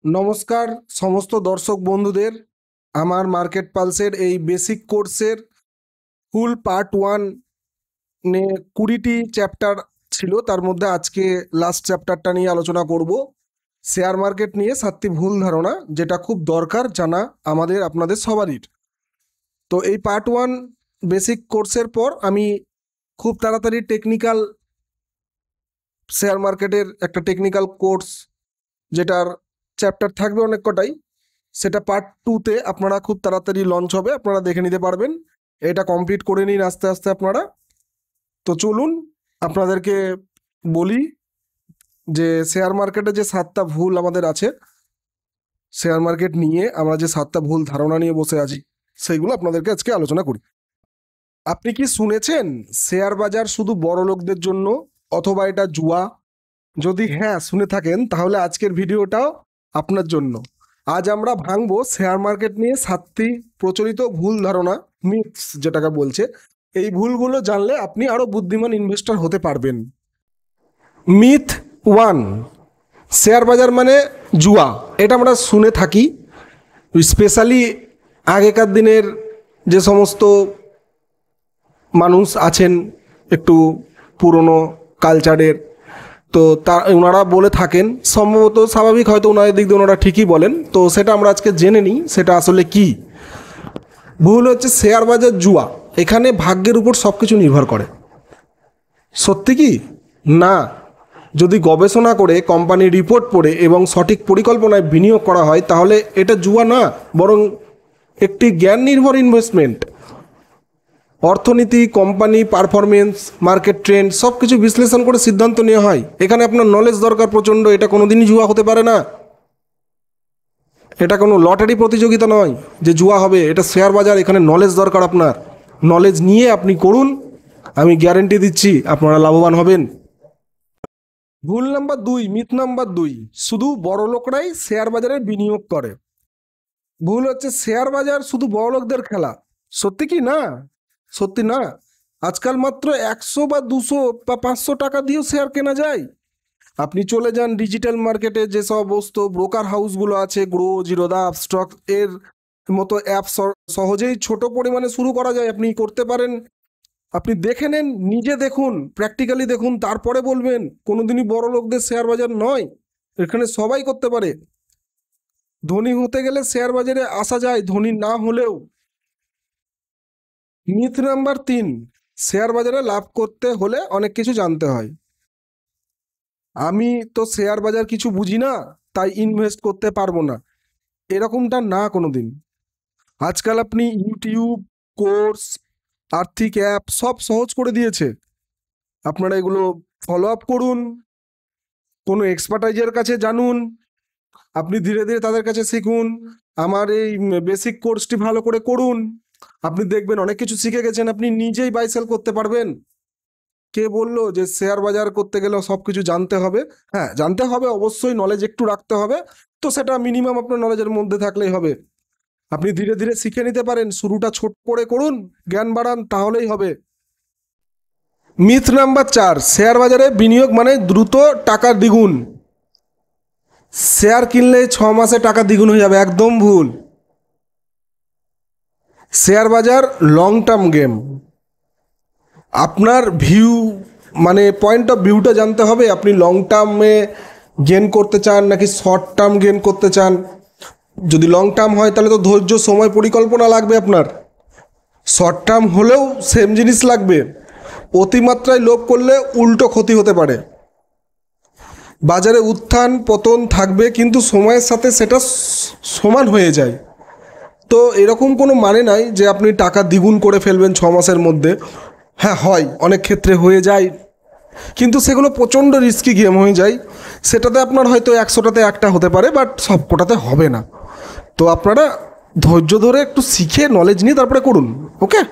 নমস্কার সমস্ত দর্শক বন্ধুদের। আমার মার্কেট পালসের এই বেসিক কোর্সের ফুল পার্ট 1 নে 20টি চ্যাপ্টার ছিল, তার মধ্যে আজকে লাস্ট চ্যাপ্টারটা নিয়ে আলোচনা করব। শেয়ার মার্কেট নিয়ে 7টি ভুল ধারণা, যেটা খুব দরকার জানা আমাদের আপনাদের সবারই। তো এই পার্ট 1 বেসিক কোর্সের পর আমি খুব তাড়াতাড়ি টেকনিক্যাল শেয়ার মার্কেটের একটা টেকনিক্যাল কোর্স, যেটার চ্যাপ্টার থাকবে অনেক কটাই, সেটা পার্ট 2তে আপনারা খুব তাড়াতাড়ি লঞ্চ হবে, আপনারা দেখে নিতে পারবেন। এটা কমপ্লিট করে নিন আস্তে আস্তে আপনারা। তো চলুন আপনাদেরকে বলি যে শেয়ার মার্কেটে যে 7টা ভুল আমাদের আছে, শেয়ার মার্কেট নিয়ে আমরা যে 7টা ভুল ধারণা নিয়ে বসে আছি, সেইগুলো আপনাদেরকে আজকে আলোচনা করি। আপনি কি শুনেছেন শেয়ার বাজার শুধু বড় লোকদের জন্য, অথবা এটা জুয়া? যদি হ্যাঁ শুনে থাকেন, তাহলে আজকের ভিডিওটাও আপনার জন্য। আজ আমরা ভাঙবো শেয়ার মার্কেট নিয়ে 7টি প্রচলিত ভুল ধারণা, মিথস যেটাকে বলছে। এই ভুলগুলো জানলে আপনি আরো বুদ্ধিমান ইনভেস্টর হতে পারবেন। মিথ 1, শেয়ার বাজার মানে জুয়া। এটা আমরা শুনে থাকি, স্পেশালি আগেকার দিনের যে সমস্ত মানুষ আছেন একটু পুরনো কালচারের, তো ওনারা বলে থাকেন, সম্ভবত স্বাভাবিক, হয়তো ওনাদের দিক দিয়ে ওনারা ঠিকই বলেন। তো সেটা আমরা আজকে জেনে নিই সেটা আসলে কি। ভুল হচ্ছে শেয়ার বাজার জুয়া, এখানে ভাগ্যের উপর সব কিছু নির্ভর করে। সত্যি কি না? যদি গবেষণা করে, কোম্পানি রিপোর্ট পড়ে এবং সঠিক পরিকল্পনায় বিনিয়োগ করা হয়, তাহলে এটা জুয়া না, বরং একটি জ্ঞান নির্ভর ইনভেস্টমেন্ট। অর্থনীতি, কোম্পানি পারফরমেন্স, মার্কেট ট্রেন্ড সব কিছু বিশ্লেষণ করে সিদ্ধান্ত নেওয়া হয়। এখানে আপনার নলেজ দরকার প্রচণ্ড, এটা কোনোদিনই জুয়া হতে পারে না। এটা কোনো লটারি প্রতিযোগিতা নয় যে জুয়া হবে, এটা শেয়ার বাজার। এখানে নলেজ দরকার আপনার, নলেজ নিয়ে আপনি করুন, আমি গ্যারেন্টি দিচ্ছি আপনারা লাভবান হবেন। ভুল নাম্বার 2, মিথ নাম্বার 2, শুধু বড় লোকরাই শেয়ার বাজারে বিনিয়োগ করে। ভুল হচ্ছে শেয়ার বাজার শুধু বড় লোকদের খেলা। সত্যি কি না? সত্যি না। আজকাল মাত্র 100 বা 200 বা 500 টাকা দিয়েও শেয়ার কেনা যায়। আপনি চলে যান ডিজিটাল মার্কেটে, যে সমস্ত ব্রোকার হাউসগুলো আছে, গ্রো, জিরোদা, আপস্টক এর মতো অ্যাপ সহজেই ছোট পরিমাণে শুরু করা যায়, আপনি করতে পারেন। আপনি দেখে নেন, নিজে দেখুন, প্র্যাকটিক্যালি দেখুন, তারপরে বলবেন। কোনোদিনই বড় লোকদের শেয়ার বাজার নয়, এখানে সবাই করতে পারে। ধনী হতে গেলে শেয়ার বাজারে আসা যায়, ধনী না হলেও। মিথ নাম্বার 3, শেয়ার বাজারে লাভ করতে হলে অনেক কিছু জানতে হয়। আমি তো শেয়ার বাজার কিছু বুঝি না, তাই ইনভেস্ট করতে পারবো না, এরকমটা না কোনোদিন। আজকাল আপনি ইউটিউব, কোর্স, আর্থিক অ্যাপ সব সহজ করে দিয়েছে। আপনারা এগুলো ফলো আপ করুন, কোনো এক্সপার্টাইজের কাছে জানুন, আপনি ধীরে ধীরে তাদের কাছে শিখুন। আমার এই বেসিক কোর্সটি ভালো করে করুন, আপনি দেখবেন অনেক কিছু শিখে গেছেন, আপনি নিজেই বাই সেল করতে পারবেন। কে বললো যে শেয়ার বাজার করতে গেলে সব কিছু জানতে হবে? হ্যাঁ জানতে হবে অবশ্যই, নলেজ একটু রাখতে হবে, তো সেটা মিনিমাম আপনার নলেজের মধ্যে থাকলেই হবে। আপনি ধীরে ধীরে শিখে নিতে পারেন, শুরুটা ছোট করে করুন, জ্ঞান বাড়ান, তাহলেই হবে। মিথ নাম্বার 4, শেয়ার বাজারে বিনিয়োগ মানে দ্রুত টাকার দ্বিগুণ। শেয়ার কিনলে 6 মাসে টাকা দ্বিগুণ হয়ে যাবে, একদম ভুল। শেয়ার বাজার লং টার্ম গেম। আপনার ভিউ মানে পয়েন্ট অফ ভিউটা জানতে হবে, আপনি লং টার্মে গেন করতে চান নাকি শর্ট টার্ম গেন করতে চান। যদি লং টার্ম হয় তাহলে তো ধৈর্য, সময়, পরিকল্পনা লাগবে আপনার। শর্ট টার্ম হলেও সেম জিনিস লাগবে। অতিমাত্রায় লোভ করলে উল্টো ক্ষতি হতে পারে। বাজারে উত্থান পতন থাকবে, কিন্তু সময়ের সাথে সেটা সমান হয়ে যায়। তো এরকম কোনো মানে নাই যে আপনি টাকা দ্বিগুণ করে ফেলবেন 6 মাসের মধ্যে। হ্যাঁ হয়, অনেক ক্ষেত্রে হয়ে যায়, কিন্তু সেগুলো প্রচণ্ড রিস্কি গেম হয়ে যায়। সেটাতে আপনার হয়তো 100টাতে একটা হতে পারে, বাট সব কোটাতে হবে না। তো আপনারা ধৈর্য ধরে একটু শিখে নলেজ নিয়ে তারপরে করুন, ওকে।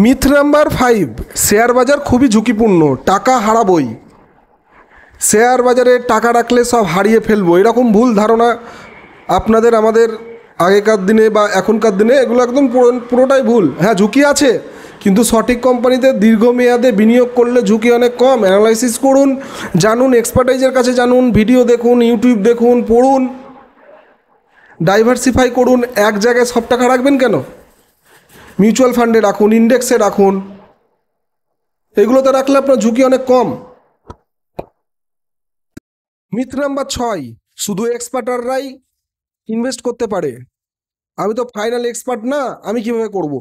মিথ নাম্বার 5, শেয়ার বাজার খুবই ঝুঁকিপূর্ণ, টাকা হারাবই। শেয়ার বাজারে টাকা রাখলে সব হারিয়ে ফেলবো, এরকম ভুল ধারণা আপনাদের আমাদের আগেকার দিনে বা এখনকার দিনে, এগুলো একদম পুরোটাই ভুল। হ্যাঁ ঝুঁকি আছে, কিন্তু সঠিক কোম্পানিতে দীর্ঘমেয়াদে বিনিয়োগ করলে ঝুঁকি অনেক কম। অ্যানালাইসিস করুন, জানুন, এক্সপার্টাইজের কাছে জানুন, ভিডিও দেখুন, ইউটিউব দেখুন, পড়ুন, ডাইভার্সিফাই করুন। এক জায়গায় সব টাকা রাখবেন কেন? মিউচুয়াল ফান্ডে রাখুন, ইন্ডেক্সে রাখুন, এগুলোতে রাখলে আপনার ঝুঁকি অনেক কম। মিথ নাম্বার 6, শুধু এক্সপার্টাররাই ইনভেস্ট করতে পারে। আমি তো ফাইনাল এক্সপার্ট না, আমি কিভাবে করব?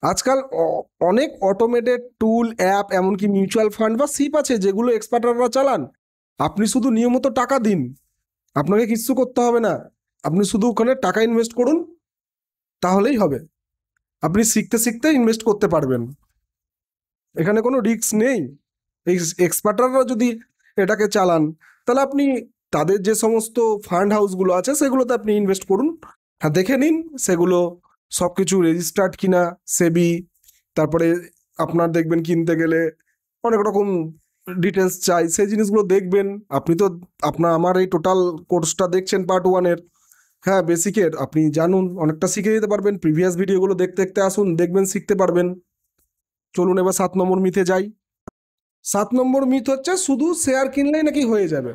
আজকাল অনেক অটোমেটেড টুল, অ্যাপ, এমনকি মিউচুয়াল ফান্ড বা সিপ আছে যেগুলো এক্সপার্টাররা চালান। আপনি শুধু নিয়মিত টাকা দিন, আপনাকে কিচ্ছু করতে হবে না। আপনি শুধু ওখানে টাকা ইনভেস্ট করুন, তাহলেই হবে। আপনি শিখতে শিখতে ইনভেস্ট করতে পারবেন, এখানে কোনো রিস্ক নেই। এই এক্সপার্টাররা যদি এটাকে চালান, তাহলে আপনি তাদের যে সমস্ত ফান্ড হাউসগুলো আছে সেগুলোতে আপনি ইনভেস্ট করুন। হ্যাঁ, দেখে নিন সেগুলো সব কিছু রেজিস্টার্ড কিনা, সেবি, তারপরে আপনার দেখবেন কিনতে গেলে অনেক রকম ডিটেলস চাই, সেই জিনিসগুলো দেখবেন। আপনি তো আমার এই টোটাল কোর্সটা দেখছেন পার্ট 1-এর, হ্যাঁ, বেসিকের, আপনি জানুন, অনেকটা শিখে যেতে পারবেন। প্রিভিয়াস ভিডিওগুলো দেখতে দেখতে আসুন, দেখবেন শিখতে পারবেন। চলুন এবার 7 নম্বর মিথে যাই। 7 নম্বর মিথ হচ্ছে শুধু শেয়ার কিনলেই নাকি হয়ে যাবে।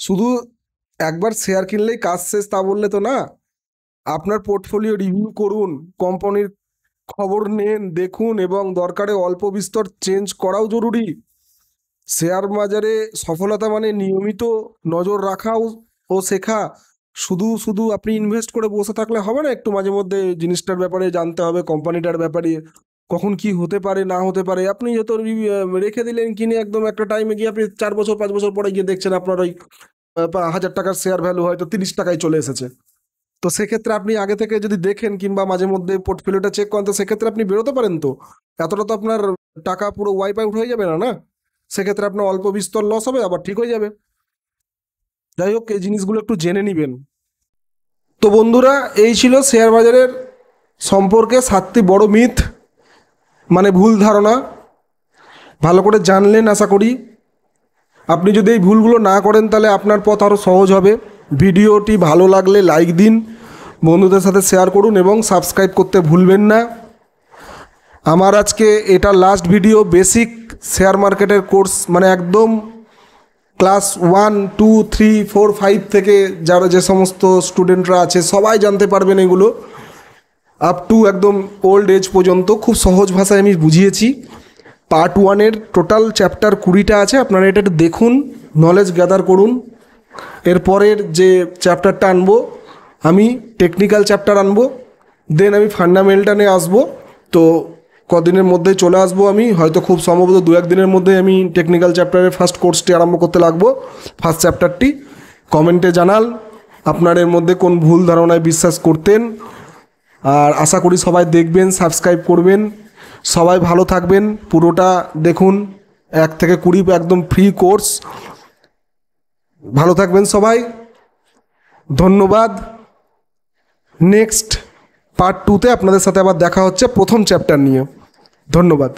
শুধু একবার শেয়ার কিনলেই কাজ শেষ তা বললে তো না। আপনার পোর্টফোলিও রিভিউ করুন, কোম্পানির খবর নেন, দেখুন, এবং দরকারে অল্প বিস্তর চেঞ্জ করাও জরুরি। শেয়ার বাজারে সফলতা মানে নিয়মিত নজর রাখাও ও শেখা। শুধু শুধু আপনি ইনভেস্ট করে বসে থাকলে হবে না, একটু মাঝে মধ্যে জিনিসটার ব্যাপারে জানতে হবে, কোম্পানিটার ব্যাপারে কখন কি হতে পারে না হতে পারে। আপনি যত রেখে দিলেন কিনে, একদম একটা টাইমে গিয়ে আপনি 4 বছর 5 বছর পরে গিয়ে দেখছেন আপনার ওই 1000 টাকার শেয়ার ভ্যালু হয়তো 30 টাকায় চলে এসেছে। তো সেক্ষেত্রে আপনি আগে থেকে যদি দেখেন কিংবা মাঝে মধ্যে পোর্টফোলিওটা চেক করেন, তো সেক্ষেত্রে আপনি বেরোতে পারেন। তো এতটা তো আপনার টাকা পুরো ওয়াইপ আউট হয়ে যাবে না, না? সেক্ষেত্রে আপনার অল্প বিস্তর লস হবে, আবার ঠিক হয়ে যাবে। যাই হোক, এই জিনিসগুলো একটু জেনে নেবেন। তো বন্ধুরা, এই ছিল শেয়ার বাজারের সম্পর্কে 7টি বড় মিথ, মানে ভুল ধারণা। ভালো করে জানলেন আশা করি। আপনি যদি এই ভুলগুলো না করেন তাহলে আপনার পথ আরও সহজ হবে। ভিডিওটি ভালো লাগলে লাইক দিন, বন্ধুদের সাথে শেয়ার করুন এবং সাবস্ক্রাইব করতে ভুলবেন না। আমার আজকে এটা লাস্ট ভিডিও, বেসিক শেয়ার মার্কেটের কোর্স, মানে একদম ক্লাস 1, 2, 3, 4, 5 থেকে যারা যে সমস্ত স্টুডেন্টরা আছে সবাই জানতে পারবেন এগুলো, আপ টু একদম ওল্ড এজ পর্যন্ত। খুব সহজ ভাষায় আমি বুঝিয়েছি। পার্ট 1-এর টোটাল চ্যাপ্টার 20টা আছে, আপনারা এটা একটু দেখুন, নলেজ গ্যাদার করুন। এরপরের যে চ্যাপ্টারটা আনবো, আমি টেকনিক্যাল চ্যাপ্টার আনবো, দেন আমি ফান্ডামেন্টাল নিয়ে আসবো। তো কদিনের মধ্যে চলে আসবো আমি, হয়তো খুব সম্ভবত 2-1 দিনের মধ্যে আমি টেকনিক্যাল চ্যাপ্টারের ফার্স্ট কোর্সটি আরম্ভ করতে লাগবো, ফার্স্ট চ্যাপ্টারটি। কমেন্টে জানাল আপনার এর মধ্যে কোন ভুল ধারণায় বিশ্বাস করতেন। আর আশা করি সবাই দেখবেন, সাবস্ক্রাইব করবেন। সবাই ভালো থাকবেন, পুরোটা দেখুন, 1 থেকে 20 একদম ফ্রি কোর্স। ভালো থাকবেন সবাই, ধন্যবাদ। নেক্সট পার্ট 2-তে আপনাদের সাথে আবার দেখা হচ্ছে প্রথম চ্যাপ্টার নিয়ে। ধন্যবাদ।